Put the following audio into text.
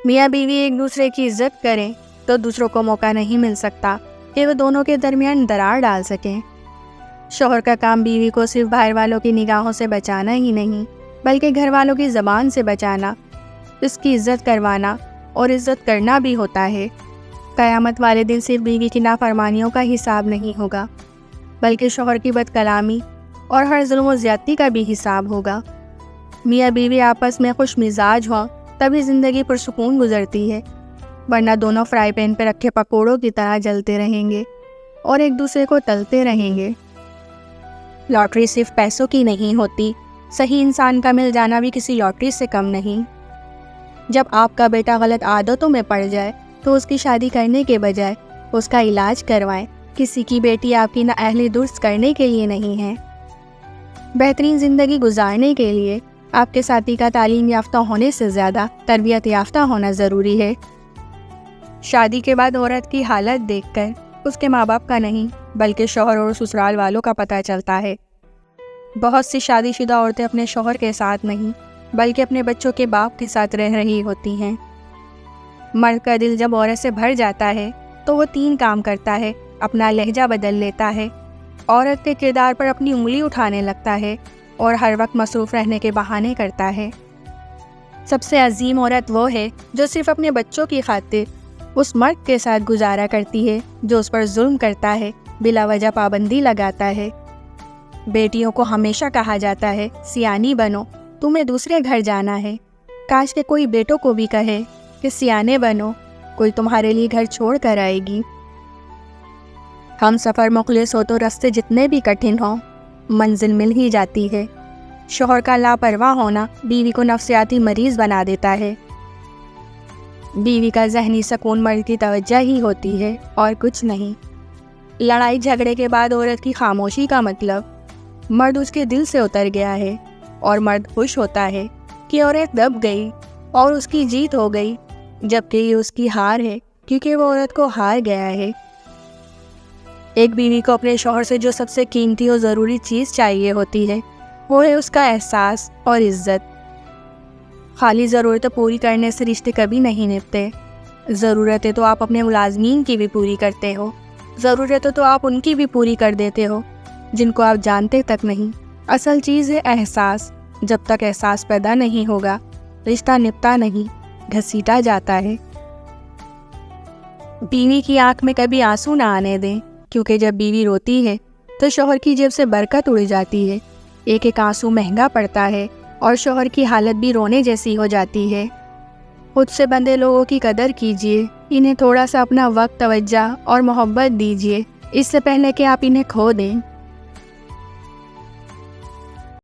میاں بیوی ایک دوسرے کی عزت کریں تو دوسروں کو موقع نہیں مل سکتا کہ وہ دونوں کے درمیان درار ڈال سکیں۔ شوہر کا کام بیوی کو صرف باہر والوں کی نگاہوں سے بچانا ہی نہیں بلکہ گھر والوں کی زبان سے بچانا، اس کی عزت کروانا اور عزت کرنا بھی ہوتا ہے۔ قیامت والے دن صرف بیوی کی نافرمانیوں کا حساب نہیں ہوگا بلکہ شوہر کی بد کلامی اور ہر ظلم و زیادتی کا بھی حساب ہوگا۔ میاں بیوی آپس میں خوش مزاج ہوں تبھی زندگی پرسکون گزرتی ہے، ورنہ دونوں فرائی پین پہ رکھے پکوڑوں کی طرح جلتے رہیں گے اور ایک دوسرے کو تلتے رہیں گے۔ لاٹری صرف پیسوں کی نہیں ہوتی، صحیح انسان کا مل جانا بھی کسی لاٹری سے کم نہیں۔ جب آپ کا بیٹا غلط عادتوں میں پڑ جائے تو اس کی شادی کرنے کے بجائے اس کا علاج کروائیں۔ کسی کی بیٹی آپ کی نااہلی درست کرنے کے لیے نہیں ہے۔ بہترین زندگی گزارنے کے لیے آپ کے ساتھی کا تعلیم یافتہ ہونے سے زیادہ تربیت یافتہ ہونا ضروری ہے۔ شادی کے بعد عورت کی حالت دیکھ کر اس کے ماں باپ کا نہیں بلکہ شوہر اور سسرال والوں کا پتہ چلتا ہے۔ بہت سی شادی شدہ عورتیں اپنے شوہر کے ساتھ نہیں بلکہ اپنے بچوں کے باپ کے ساتھ رہ رہی ہوتی ہیں۔ مرد کا دل جب عورت سے بھر جاتا ہے تو وہ 3 کام کرتا ہے۔ اپنا لہجہ بدل لیتا ہے، عورت کے کردار پر اپنی انگلی اٹھانے لگتا ہے اور ہر وقت مصروف رہنے کے بہانے کرتا ہے۔ سب سے عظیم عورت وہ ہے جو صرف اپنے بچوں کی خاطر اس مرد کے ساتھ گزارا کرتی ہے جو اس پر ظلم کرتا ہے، بلا وجہ پابندی لگاتا ہے۔ بیٹیوں کو ہمیشہ کہا جاتا ہے سیانی بنو، تمہیں دوسرے گھر جانا ہے۔ کاش کہ کوئی بیٹوں کو بھی کہے کہ سیانے بنو، کوئی تمہارے لیے گھر چھوڑ کر آئے گی۔ ہم سفر مخلص ہو تو راستے جتنے بھی کٹھن ہوں منزل مل ہی جاتی ہے۔ شوہر کا لاپرواہ ہونا بیوی کو نفسیاتی مریض بنا دیتا ہے۔ بیوی کا ذہنی سکون مرد کی توجہ ہی ہوتی ہے اور کچھ نہیں۔ لڑائی جھگڑے کے بعد عورت کی خاموشی کا مطلب مرد اس کے دل سے اتر گیا ہے، اور مرد خوش ہوتا ہے کہ عورت دب گئی اور اس کی جیت ہو گئی، جبکہ یہ اس کی ہار ہے کیونکہ وہ عورت کو ہار گیا ہے۔ ایک بیوی کو اپنے شوہر سے جو سب سے قیمتی اور ضروری چیز چاہیے ہوتی ہے وہ ہے اس کا احساس اور عزت۔ خالی ضرورتیں پوری کرنے سے رشتے کبھی نہیں نبھتے۔ ضرورتیں تو آپ اپنے ملازمین کی بھی پوری کرتے ہو، ضرورتیں تو آپ ان کی بھی پوری کر دیتے ہو جن کو آپ جانتے تک نہیں۔ اصل چیز ہے احساس۔ جب تک احساس پیدا نہیں ہوگا رشتہ نبھتا نہیں، گھسیٹا جاتا ہے۔ بیوی کی آنکھ میں کبھی آنسو نہ آنے دیں، کیونکہ جب بیوی روتی ہے تو شوہر کی جیب سے برکت اڑ جاتی ہے۔ ایک ایک آنسو مہنگا پڑتا ہے اور شوہر کی حالت بھی رونے جیسی ہو جاتی ہے۔ خود سے بندے لوگوں کی قدر کیجیے، انہیں تھوڑا سا اپنا وقت، توجہ اور محبت دیجیے، اس سے پہلے کہ آپ انہیں کھو دیں۔